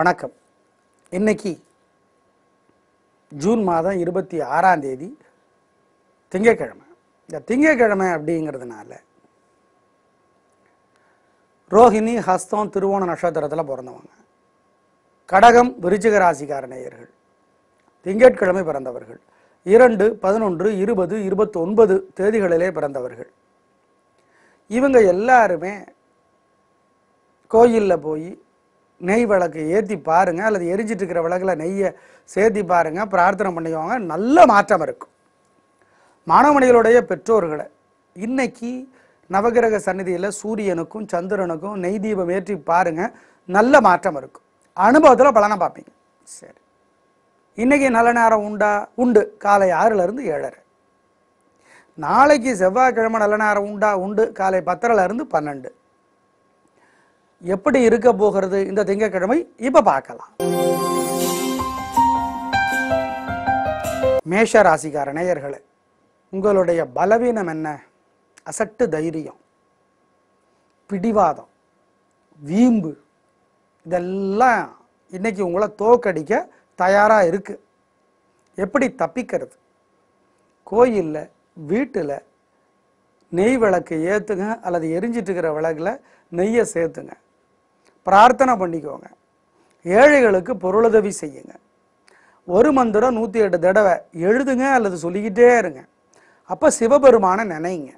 வணக்கம். இன்னைக்கு ஜூன் மாதம் 26ஆம் தேதி திங்கட்கிழமை. இந்த திங்கட்கிழமை அப்படிங்கிறதுனால ரோஹிணி, ஹஸ்தம், திருவோண நட்சத்திரத்தில் பிறந்தவங்க, கடகம், விருச்சிக ராசிக்கார நேயர்கள், திங்கட்கிழமை பிறந்தவர்கள், 2, 11, 20, 29 தேதிகளிலே பிறந்தவர்கள். இவங்க எல்லாருமே கோயிலில் போய் நெய் விளக்கு ஏற்றி பாருங்க, அல்லது எரிஞ்சிட்டு இருக்கிற விளக்கில் நெய்யை சேர்த்தி பாருங்க, பிரார்த்தனை பண்ணிக்குவாங்க, நல்ல மாற்றம் இருக்கும். மாணவமணிகளுடைய பெற்றோர்களை இன்னைக்கு நவகிரக சந்நிதியில் சூரியனுக்கும் சந்திரனுக்கும் நெய் தீபம் ஏற்றி பாருங்க, நல்ல மாற்றம் இருக்கும். அனுபவத்தில் பலனை பார்ப்பீங்க. சரி, இன்னைக்கு நல்ல நேரம் உண்டு, காலை 6லிருந்து 7:30. நாளைக்கு செவ்வாய்க்கிழமை நல்ல நேரம் உண்டு, காலை 10லிருந்து 12. எப்படி இருக்க போகிறது இந்த திங்கட்கிழமை இப்ப பார்க்கலாம். மேஷ ராசிக்கார நேயர்களே, உங்களுடைய பலவீனம் என்ன? அசட்டு தைரியம், பிடிவாதம், வீம்பு, இதெல்லாம் இன்னைக்கு உங்களை தோக்கடிக்க தயாரா இருக்கு. எப்படி தப்பிக்கிறது? கோயில்ல, வீட்டில் நெய் விளக்கு ஏத்துங்க, அல்லது எரிஞ்சிட்டு இருக்கிற விளக்குல நெய்யை சேர்த்துங்க, பிரார்த்தனை பண்ணிக்கோங்க, ஏழைகளுக்கு பொருளுதவி செய்யுங்க, ஒரு மந்திரம் 108 தடவை எழுதுங்க அல்லது சொல்லிக்கிட்டே இருங்க. அப்ப சிவபெருமான நினைங்க.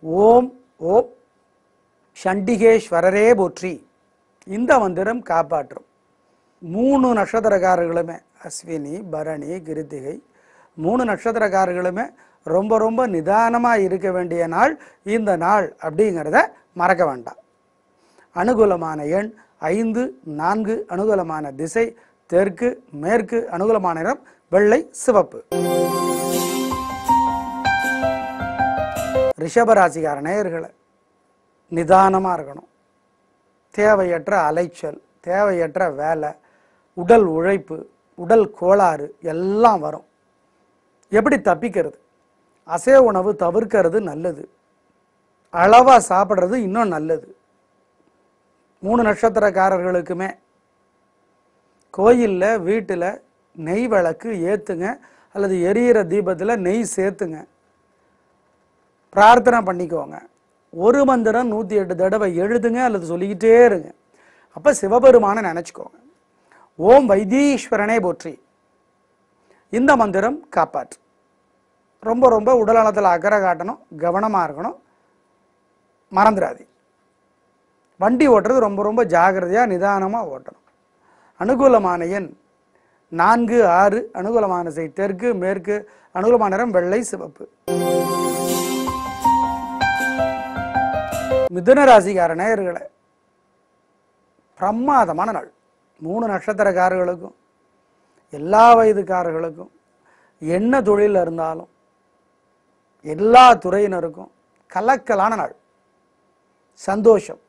ஓம் ஓம் சண்டிகேஸ்வரரே போற்றி, இந்த மந்திரம் காப்பாற்றும். 3 நட்சத்திரக்காரர்களுமே, அஸ்வினி, பரணி, கிருத்திகை, 3 நட்சத்திரக்காரர்களுமே ரொம்ப ரொம்ப நிதானமாக இருக்க வேண்டிய நாள் இந்த நாள் அப்படிங்கிறத மறக்க வேண்டாம். அனுகூலமான எண் 5, 4, அனுகூலமான திசை தெற்கு, மேற்கு, அனுகூலமான நிறம் வெள்ளை, சிவப்பு. ரிஷபராசிக்கார நேயர்களை, நிதானமாக இருக்கணும். தேவையற்ற அலைச்சல், தேவையற்ற வேலை, உடல் உழைப்பு, உடல் கோளாறு எல்லாம் வரும். எப்படி தப்பிக்கிறது? அசைவ உணவு தவிர்க்கிறது நல்லது, அளவாக சாப்பிட்றது இன்னும் நல்லது. 3 நட்சத்திரக்காரர்களுக்குமே கோயிலில், வீட்டில் நெய் விளக்கு ஏற்றுங்க, அல்லது எரியிற தீபத்தில் நெய் சேர்த்துங்க, பிரார்த்தனை பண்ணிக்கோங்க, ஒரு மந்திரம் 108 தடவை எழுதுங்க அல்லது சொல்லிக்கிட்டே இருங்க. அப்போ சிவபெருமானை நினச்சிக்கோங்க. ஓம் வைத்தீஸ்வரனே போற்றி, இந்த மந்திரம் காப்பாற்று. ரொம்ப ரொம்ப உடல்நலத்தில் அக்கறை காட்டணும், கவனமாக இருக்கணும், மறந்துடாது. வண்டி ஓட்டுறது ரொம்ப ரொம்ப ஜாகிரதையாக நிதானமாக ஓட்டணும். அனுகூலமான எண் 4, 6, அனுகூலமான திசை தெற்கு, மேற்கு, அனுகூலமான நிறம் வெள்ளை, சிவப்பு. மிதுன ராசிக்கார நேயர்களை, பிரமாதமான நாள். 3 நட்சத்திரக்காரர்களுக்கும் எல்லா வயதுக்காரர்களுக்கும் என்ன தொழில் இருந்தாலும் எல்லா துறையினருக்கும் கலக்கலான நாள். சந்தோஷம்.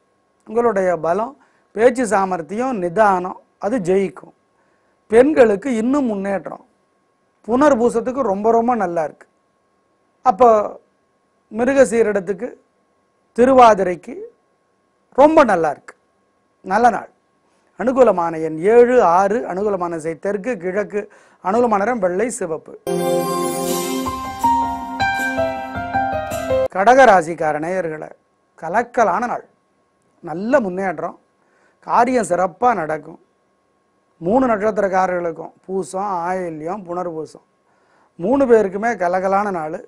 உங்களுடைய பலம், பேச்சு சாமர்த்தியம், நிதானம், அது ஜெயிக்கும். பெண்களுக்கு இன்னும் முன்னேற்றம். புனர்பூசத்துக்கு ரொம்ப ரொம்ப நல்லா இருக்கு. அப்போ மிருகசீரிடத்துக்கு, திருவாதிரைக்கு ரொம்ப நல்லா இருக்கு. நல்ல நாள். அனுகூலமான எண் 7, 6, அனுகூலமான திசை தெற்கு, கிழக்கு, அனுகூலமான நிறம் வெள்ளை, சிவப்பு. கடகராசிக்கார நேயர்களை, கலக்கலான நாள். நல்ல முன்னேற்றம், காரியம் சிறப்பாக நடக்கும். 3 நட்சத்திரக்காரர்களுக்கும் பூசம், ஆயில்யம், புனர்பூசம் 3 பேருக்குமே கலகலான நாள்.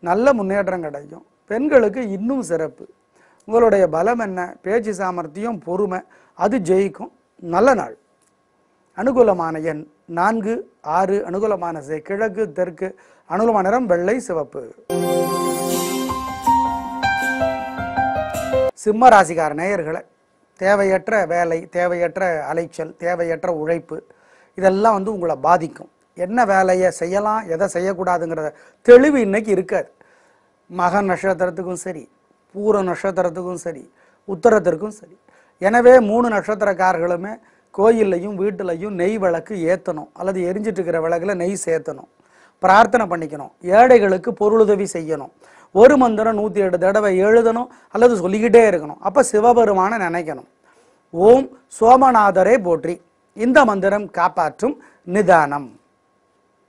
நல்ல முன்னேற்றம் கிடைக்கும். பெண்களுக்கு இன்னும் சிறப்பு. உங்களுடைய பலம் என்ன? பேச்சு சாமர்த்தியம், பொறுமை, அது ஜெயிக்கும். நல்ல நாள். அனுகூலமான எண் 4, 6, அனுகூலமான திசை கிழக்கு, தெற்கு, அனுகூலமான நிறம் வெள்ளை, சிவப்பு. சிம்ம ராசிக்கார நேயர்களை, தேவையற்ற வேலை, தேவையற்ற அலைச்சல், தேவையற்ற உழைப்பு, இதெல்லாம் உங்களை பாதிக்கும். என்ன வேலையை செய்யலாம், எதை செய்யக்கூடாதுங்கிறத தெளிவு இன்னைக்கு இருக்காது. மக நட்சத்திரத்துக்கும் சரி, பூர நட்சத்திரத்துக்கும் சரி, உத்தரத்திற்கும் சரி. எனவே 3 நட்சத்திரக்காரர்களுமே கோயில்லையும் வீட்டிலையும் நெய் விளக்கு ஏற்றணும், அல்லது எரிஞ்சிட்டு இருக்கிற விளக்கில் நெய் சேர்த்தணும், பிரார்த்தனை பண்ணிக்கணும், ஏழைகளுக்கு பொருளுதவி செய்யணும், ஒரு மந்திரம் 108 தடவை எழுதணும் அல்லது சொல்லிக்கிட்டே இருக்கணும். அப்போ சிவபெருமானை நினைக்கணும். ஓம் சோமநாதரே போற்றி, இந்த மந்திரம் காப்பாற்றும் நிதானம்.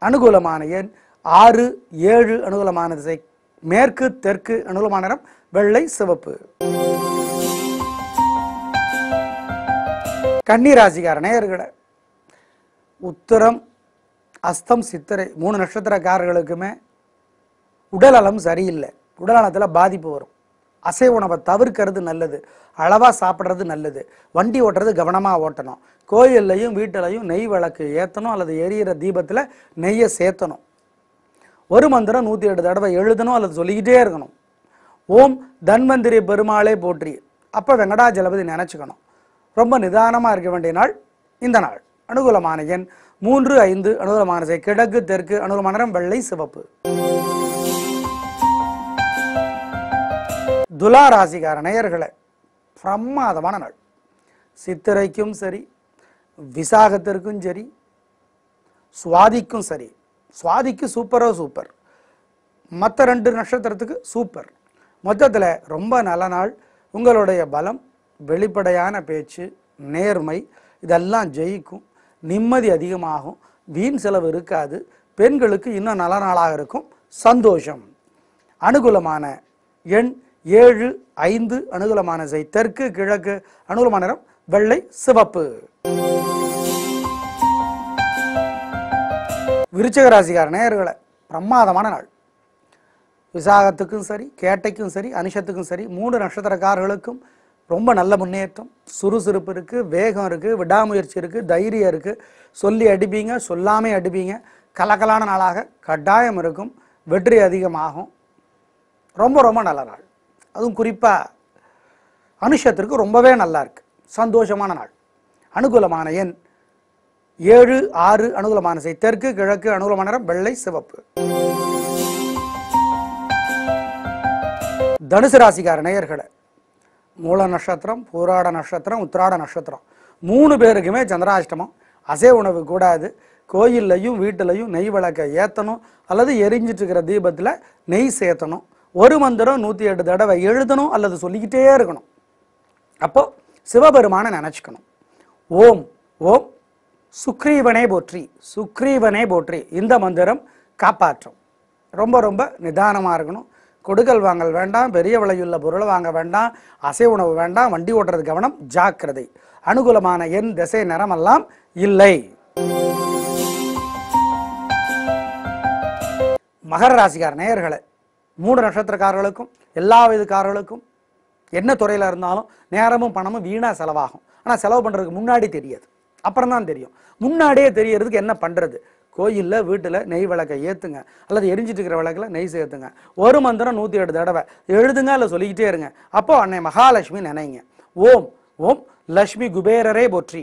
அனுகூலமான எண் 6, 7. அனுகூலமான திசை மேற்கு தெற்கு. அனுகூலமான நிறம் வெள்ளை சிவப்பு. கன்னி ராசிக்கார நேயர்களே, உத்திரம் அஸ்தம் சித்திரை 3 நட்சத்திரக்காரர்களுக்குமே உடல்நலம் சரியில்லை. உடல்நலத்தில் பாதிப்பு வரும். அசைவ உணவை தவிர்க்கிறது நல்லது. அளவாக சாப்பிட்றது நல்லது. வண்டி ஓட்டுறது கவனமாக ஓட்டணும். கோயில்லையும் வீட்டிலையும் நெய் விளக்கு ஏற்றணும் அல்லது எரியிற தீபத்தில் நெய்யை சேர்த்தணும். ஒரு மந்திரம் 108 தடவை எழுதணும் அல்லது சொல்லிக்கிட்டே இருக்கணும். ஓம் தன்வந்திரி பெருமாளே போற்றி. அப்போ வெங்கடாஜலபதி நினச்சிக்கணும். ரொம்ப நிதானமாக இருக்க வேண்டிய நாள் இந்த நாள். அனுகூலமான எண் 3, 5. அனுகூலமான திசை கிழக்கு தெற்கு. அனுகூலமான நிறம் வெள்ளை சிவப்பு. துலா ராசிக்கார நேயர்களே, பிரமாதமான நாள். சித்திரைக்கும் சரி, விசாகத்திற்கும் சரி, சுவாதிக்கும் சரி. சுவாதிக்கு சூப்பரோ சூப்பர், மற்ற 2 நட்சத்திரத்துக்கு சூப்பர். மொத்தத்தில் ரொம்ப நல்ல நாள். உங்களுடைய பலம், வெளிப்படையான பேச்சு, நேர்மை இதெல்லாம் ஜெயிக்கும். நிம்மதி அதிகமாகும். வீண் செலவு இருக்காது. பெண்களுக்கு இன்னும் நல்ல நாளாக இருக்கும். சந்தோஷம். அனுகூலமான எண் 7, 5. அனுகூலமான திசை தெற்கு கிழக்கு. அனுகூலமான நிறம் வெள்ளை சிவப்பு. விருச்சிக ராசிக்கார நேயர்களே, பிரமாதமான நாள். விசாகத்துக்கும் சரி, கேட்டைக்கும் சரி, அனிஷத்துக்கும் சரி 3 நட்சத்திரக்காரர்களுக்கும் ரொம்ப நல்ல முன்னேற்றம். சுறுசுறுப்பு இருக்குது, வேகம் இருக்குது, விடாமுயற்சி இருக்குது, தைரியம் இருக்குது. சொல்லி அடிப்பீங்க, சொல்லாமே அடிப்பீங்க. கலக்கலான நாளாக கட்டாயம் இருக்கும். வெற்றி அதிகமாகும். ரொம்ப ரொம்ப நல்ல நாள். அதுவும் குறிப்பாக அனுஷத்திற்கு ரொம்பவே நல்லா இருக்கு. சந்தோஷமான நாள். அனுகூலமான எண் 7, 6. அனுகூலமான திசை தெற்கு கிழக்கு. அனுகூலமான நிறம் வெள்ளை சிவப்பு. தனுசு ராசிக்கார நேயர்களே, மூல நட்சத்திரம், பூராட நட்சத்திரம், உத்திராட நட்சத்திரம் 3 பேருக்குமே சந்திராஷ்டமம். அசைவ உணவு கூடாது. கோயில்லையும் வீட்டிலையும் நெய் விளக்கை ஏற்றணும் அல்லது எரிஞ்சிட்டு இருக்கிற தீபத்தில் நெய் சேர்த்தணும். ஒரு மந்திரம் 108 தடவை எழுதணும் அல்லது சொல்லிக்கிட்டே இருக்கணும். அப்போ சிவபெருமானை நினச்சிக்கணும். ஓம் ஓம் சுக்ரீவனே போற்றி, சுக்ரீவனே போற்றி. இந்த மந்திரம் காப்பாற்றும். ரொம்ப ரொம்ப நிதானமாக இருக்கணும். கொடுக்கல் வாங்கல் வேண்டாம். பெரிய விலையுள்ள பொருளை வாங்க வேண்டாம். அசைவ உணவு வேண்டாம். வண்டி ஓட்டுறது கவனம், ஜாக்கிரதை. அனுகூலமான எண் திசை நிறமெல்லாம் இல்லை. மகர ராசிக்கார நேயர்களே, 3 நட்சத்திரக்காரர்களுக்கும் எல்லா வயதுக்காரர்களுக்கும் என்ன துறையில் இருந்தாலும் நேரமும் பணமும் வீணாக செலவாகும். ஆனால் செலவு பண்ணுறதுக்கு முன்னாடி தெரியாது, அப்புறம் தான் தெரியும். முன்னாடியே தெரியறதுக்கு என்ன பண்ணுறது? கோயிலில் வீட்டில் நெய் விளக்கை ஏற்றுங்க அல்லது எரிஞ்சிட்டு இருக்கிற விளக்கில் நெய் சேர்த்துங்க. ஒரு மந்திரம் 108 தடவை எழுதுங்க அல்ல சொல்லிக்கிட்டே இருங்க. அப்போ அன்னை மகாலட்சுமி நினைங்க. ஓம் ஓம் லக்ஷ்மி குபேரரே போற்றி,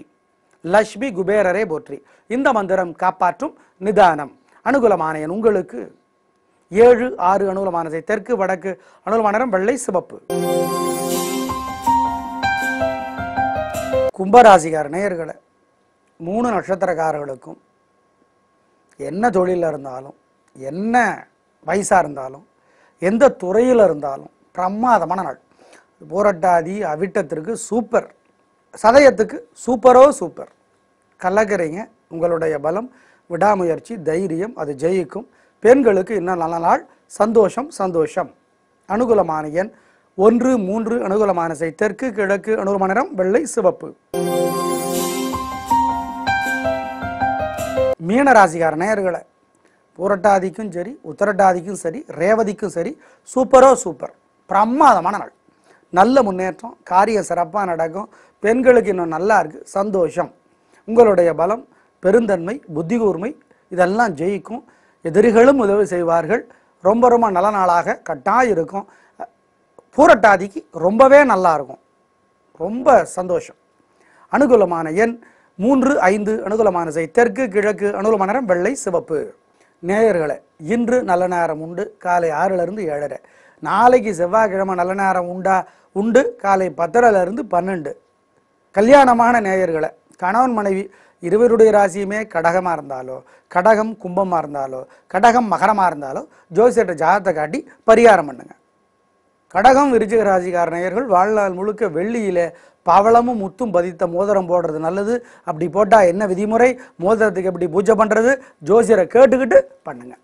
லக்ஷ்மி குபேரரே போற்றி. இந்த மந்திரம் காப்பாற்றும் நிதானம். அனுகூலமான எண் உங்களுக்கு 7, 6. அனுகூலமான திசை தெற்கு வடக்கு. அனுகூலமான நிறம் வெள்ளை சிவப்பு. கும்பராசிக்கார நேயர்களே, 3 நட்சத்திரக்காரர்களுக்கும் என்ன தொழிலில் இருந்தாலும், என்ன வயசாக இருந்தாலும், எந்த துறையில் இருந்தாலும் பிரமாதமான நாள். போரட்டாதி அவிட்டத்திற்கு சூப்பர், சதயத்துக்கு சூப்பரோ சூப்பர். கலக்கிறீங்க. உங்களுடைய பலம், விடாமுயற்சி, தைரியம் அது ஜெயிக்கும். பெண்களுக்கு இன்னும் நல்ல நாள். சந்தோஷம் சந்தோஷம். அனுகூலமான எண் 1, 3. அனுகூலமான திசை தெற்கு கிழக்கு. அனுகூலமான நிறம் வெள்ளை சிவப்பு. மீன ராசிக்கார நேயர்களே, பூரட்டாதிக்கும் சரி, உத்தரட்டாதிக்கும் சரி, ரேவதிக்கும் சரி சூப்பரோ சூப்பர். பிரமாதமான நாள். நல்ல முன்னேற்றம். காரியம் சிறப்பாக நடக்கும். பெண்களுக்கு இன்னும் நல்லா இருக்கு. சந்தோஷம். உங்களுடைய பலம், பெருந்தன்மை, புத்தி கூர்மை இதெல்லாம் ஜெயிக்கும். எதிரிகளும் உதவி செய்வார்கள். ரொம்ப ரொம்ப நல்ல நாளாக கட்டாயம் இருக்கும். பூரட்டாதிக்கு ரொம்பவே நல்லா இருக்கும். ரொம்ப சந்தோஷம். அனுகூலமான எண் 3, 5. அனுகூலமான திசை தெற்கு கிழக்கு. அனுகூலமான நிறம் வெள்ளை சிவப்பு. நேயர்களே, இன்று நல்ல நேரம் உண்டு. காலை 6லிருந்து 7:30. நாளைக்கு செவ்வாய்க்கிழமை நல்ல நேரம் உண்டு. காலை 10லிருந்து 12. கல்யாணமான நேயர்களை, கணவன் மனைவி இருவருடைய ராசியுமே கடகமாக இருந்தாலோ, கடகம் கும்பமாக இருந்தாலோ, கடகம் மகரமாக இருந்தாலோ ஜோசியர்கிட்ட ஜாதகத்தை காட்டி பரிகாரம் பண்ணுங்க. கடகம் விருச்சிக ராசிக்கார நேயர்கள் வாழ்நாள் முழுக்க வெள்ளியிலே பவளமும் முத்தும் பதித்த மோதிரம் போடுறது நல்லது. அப்படி போட்டால் என்ன விதிமுறை, மோதிரத்துக்கு எப்படி பூஜை பண்ணுறது, ஜோசியரை கேட்டுக்கிட்டு பண்ணுங்க.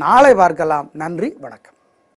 நாளை பார்க்கலாம். நன்றி, வணக்கம்.